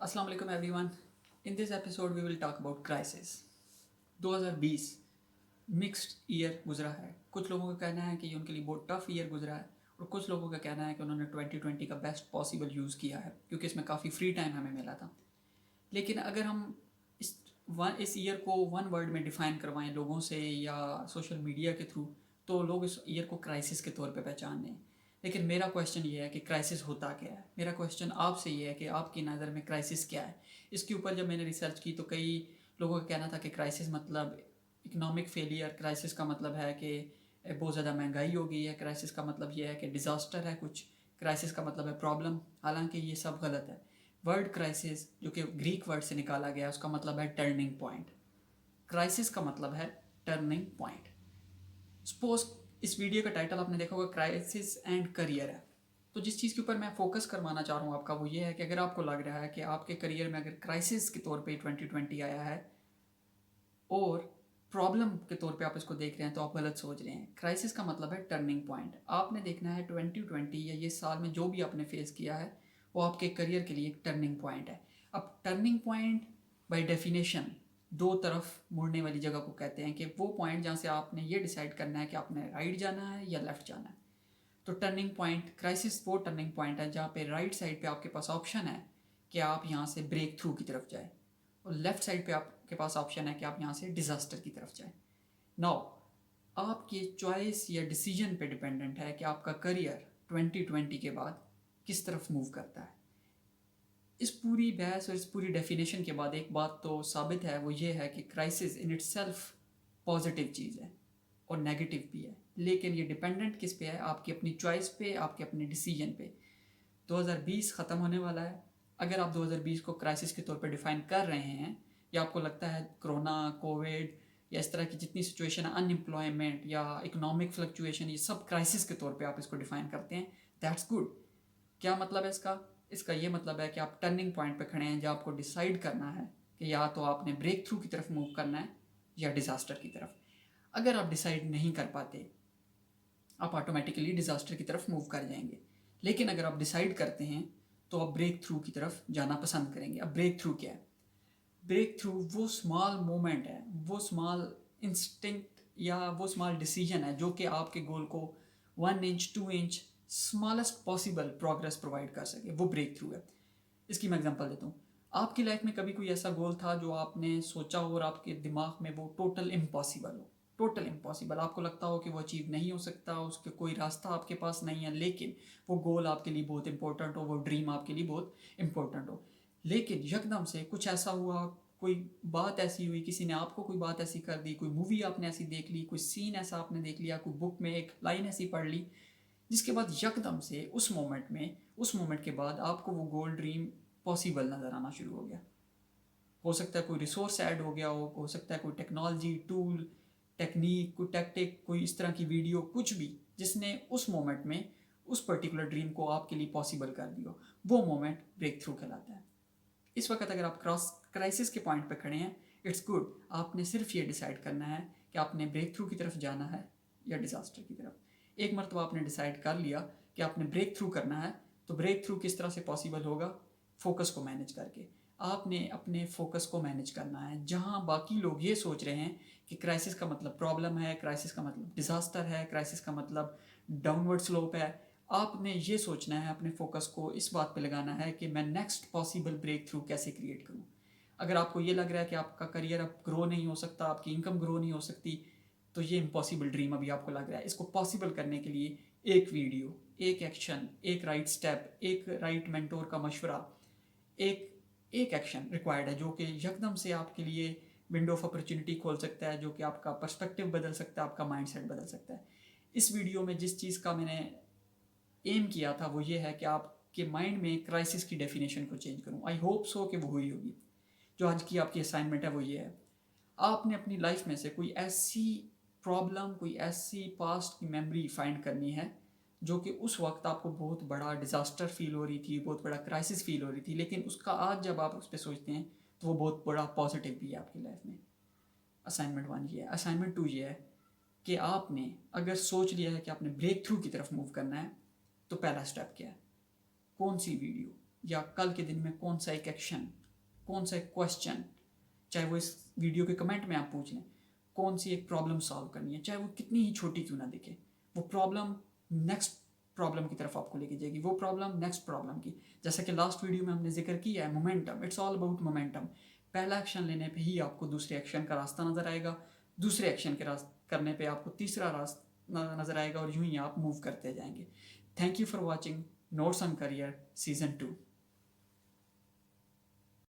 Assalamu alaikum everyone. In this episode we will talk about crisis. 2020 mixed year गुजरा है. कुछ लोगों का कहना है कि ये उनके लिए बहुत टफ ईयर गुजरा है और कुछ लोगों का कहना है कि उन्होंने 2020 का बेस्ट पॉसिबल यूज़ किया है क्योंकि इसमें काफ़ी फ्री टाइम हमें मिला था. लेकिन अगर हम इस ईयर को वन वर्ड में डिफ़ाइन करवाएं लोगों से या सोशल मीडिया के थ्रू तो लोग इस ईयर को क्राइसिस के तौर पे पहचान लें. लेकिन मेरा क्वेश्चन ये है कि क्राइसिस होता क्या है. मेरा क्वेश्चन आपसे ये है कि आपकी नज़र में क्राइसिस क्या है. इसके ऊपर जब मैंने रिसर्च की तो कई लोगों का कहना था कि क्राइसिस मतलब इकोनॉमिक फेलियर, क्राइसिस का मतलब है कि बहुत ज़्यादा महंगाई हो गई है, क्राइसिस का मतलब ये है कि डिज़ास्टर है कुछ, क्राइसिस का मतलब है प्रॉब्लम. हालांकि ये सब गलत है. वर्ड क्राइसिस जो कि ग्रीक वर्ड से निकाला गया उसका मतलब है टर्निंग पॉइंट. क्राइसिस का मतलब है टर्निंग पॉइंट. सपोज इस वीडियो का टाइटल आपने देखा होगा क्राइसिस एंड करियर है. तो जिस चीज़ के ऊपर मैं फोकस करवाना चाह रहा हूँ आपका वो ये है कि अगर आपको लग रहा है कि आपके करियर में अगर क्राइसिस के तौर पे 2020 आया है और प्रॉब्लम के तौर पे आप इसको देख रहे हैं तो आप गलत सोच रहे हैं. क्राइसिस का मतलब है टर्निंग पॉइंट. आपने देखना है 2020 या ये साल में जो भी आपने फेस किया है वो आपके करियर के लिए एक टर्निंग पॉइंट है. अब टर्निंग पॉइंट बाय डेफिनेशन दो तरफ मुड़ने वाली जगह को कहते हैं कि वो पॉइंट जहाँ से आपने ये डिसाइड करना है कि आपने राइट जाना है या लेफ्ट जाना है. तो टर्निंग पॉइंट क्राइसिस वो टर्निंग पॉइंट है जहाँ पे राइट साइड पे आपके पास ऑप्शन है कि आप यहाँ से ब्रेक थ्रू की तरफ जाए और लेफ्ट साइड पे आपके पास ऑप्शन है कि आप यहाँ से डिज़ास्टर की तरफ जाएं. नाउ आपकी चॉइस या डिसीजन पे डिपेंडेंट है कि आपका करियर 2020 के बाद किस तरफ मूव करता है. इस पूरी बहस और इस पूरी डेफिनेशन के बाद एक बात तो साबित है, वो ये है कि crisis in itself positive चीज़ है और नेगेटिव भी है. लेकिन ये डिपेंडेंट किस पे है? आपकी अपनी चॉइस पे, आपके अपने डिसीजन पे. 2020 ख़त्म होने वाला है. अगर आप 2020 को क्राइसिस के तौर पे डिफ़ाइन कर रहे हैं या आपको लगता है कोरोना, कोविड या इस तरह की जितनी सिचुएशन है, अनएम्प्लॉयमेंट या इकोनॉमिक फ्लक्चुएशन, ये सब क्राइसिस के तौर पे आप इसको डिफ़ाइन करते हैं, दैट्स गुड. क्या मतलब है इसका? इसका ये मतलब है कि आप टर्निंग पॉइंट पे खड़े हैं जहाँ आपको डिसाइड करना है कि या तो आपने ब्रेक थ्रू की तरफ मूव करना है या डिज़ास्टर की तरफ. अगर आप डिसाइड नहीं कर पाते आप ऑटोमेटिकली डिज़ास्टर की तरफ मूव कर जाएंगे. लेकिन अगर आप डिसाइड करते हैं तो आप ब्रेक थ्रू की तरफ जाना पसंद करेंगे. अब ब्रेक थ्रू क्या है? ब्रेक थ्रू वो स्मॉल मोमेंट है, वो स्मॉल इंस्टिंक्ट या वो स्मॉल डिसीजन है जो कि आपके गोल को 1 inch 2 inch smallest possible progress provide कर सके. वो ब्रेक थ्रू है. इसकी मैं एग्जांपल देता हूँ. आपकी लाइफ में कभी कोई ऐसा गोल था जो आपने सोचा हो और आपके दिमाग में वो टोटल इम्पॉसिबल हो, टोटल इम्पॉसिबल, आपको लगता हो कि वो अचीव नहीं हो सकता, उसके कोई रास्ता आपके पास नहीं है, लेकिन वो गोल आपके लिए बहुत इंपॉर्टेंट हो, वो ड्रीम आपके लिए बहुत इंपॉर्टेंट हो. लेकिन यकदम से कुछ ऐसा हुआ, कोई बात ऐसी हुई, किसी ने आपको कोई बात ऐसी कर दी, कोई मूवी आपने ऐसी देख ली, कोई सीन ऐसा आपने देख लिया, कोई बुक में एक लाइन ऐसी पढ़ ली, जिसके बाद यकदम से उस मोमेंट के बाद आपको वो गोल ड्रीम पॉसिबल नज़र आना शुरू हो गया. हो सकता है कोई रिसोर्स ऐड हो गया हो सकता है कोई टेक्नोलॉजी टूल, टेक्निक, कोई टैक्टिक, कोई इस तरह की वीडियो, कुछ भी जिसने उस मोमेंट में उस पर्टिकुलर ड्रीम को आपके लिए पॉसिबल कर दिया. वो मोमेंट ब्रेक थ्रू कहलाता है. इस वक्त अगर आप क्रॉस क्राइसिस के पॉइंट पे खड़े हैं, इट्स गुड. आपने सिर्फ ये डिसाइड करना है कि आपने ब्रेक थ्रू की तरफ जाना है या डिज़ास्टर की तरफ. एक मरतबा आपने डिसाइड कर लिया कि आपने ब्रेक थ्रू करना है तो ब्रेक थ्रू किस तरह से पॉसिबल होगा? फोकस को मैनेज करके. आपने अपने फोकस को मैनेज करना है. जहाँ बाकी लोग ये सोच रहे हैं कि क्राइसिस का मतलब प्रॉब्लम है, क्राइसिस का मतलब डिज़ास्टर है, क्राइसिस का मतलब डाउनवर्ड स्लोप है, आपने ये सोचना है, अपने फोकस को इस बात पे लगाना है कि मैं नेक्स्ट पॉसिबल ब्रेक थ्रू कैसे क्रिएट करूँ. अगर आपको ये लग रहा है कि आपका करियर अब ग्रो नहीं हो सकता, आपकी इनकम ग्रो नहीं हो सकती, तो ये इम्पॉसिबल ड्रीम अभी आपको लग रहा है. इसको पॉसिबल करने के लिए एक वीडियो, एक एक्शन, एक राइट स्टेप, एक राइट मेंटोर का मशवरा, एक एक एक्शन रिक्वायर्ड है जो कि यकदम से आपके लिए विंडो ऑफ अपॉर्चुनिटी खोल सकता है, जो कि आपका पर्सपेक्टिव बदल सकता है, आपका माइंडसेट बदल सकता है. इस वीडियो में जिस चीज़ का मैंने एम किया था वो ये है कि आपके माइंड में क्राइसिस की डेफिनेशन को चेंज करूं. आई होप सो कि वो हुई होगी. जो आज की आपकी असाइनमेंट है वो ये है, आपने अपनी लाइफ में से कोई ऐसी प्रॉब्लम, कोई ऐसी पास्ट की मेमोरी फाइंड करनी है जो कि उस वक्त आपको बहुत बड़ा डिज़ास्टर फील हो रही थी, बहुत बड़ा क्राइसिस फील हो रही थी, लेकिन उसका आज जब आप उस पर सोचते हैं तो वो बहुत बड़ा पॉजिटिव भी है आपकी लाइफ में. असाइनमेंट 1 ये है. असाइनमेंट 2 ये है कि आपने अगर सोच लिया है कि आपने ब्रेक थ्रू की तरफ मूव करना है तो पहला स्टेप क्या है? कौन सी वीडियो, या कल के दिन में कौन सा एक एक्शन, कौन सा एक क्वेश्चन, चाहे वो इस वीडियो के कमेंट में आप पूछ लें, कौन सी एक प्रॉब्लम सॉल्व करनी है, चाहे वो कितनी ही छोटी क्यों ना दिखे, वो प्रॉब्लम नेक्स्ट प्रॉब्लम की तरफ आपको लेके जाएगी, वो प्रॉब्लम नेक्स्ट प्रॉब्लम की। जैसा कि लास्ट वीडियो में हमने जिक्र किया है, momentum, it's all about momentum. पहला एक्शन लेने पे ही आपको दूसरे एक्शन का रास्ता नज़र आएगा, दूसरे एक्शन के करने पे आपको तीसरा रास्ता नज़र आएगा, और यूं ही आप मूव करते जाएंगे। Thank you for watching notes on career season 2।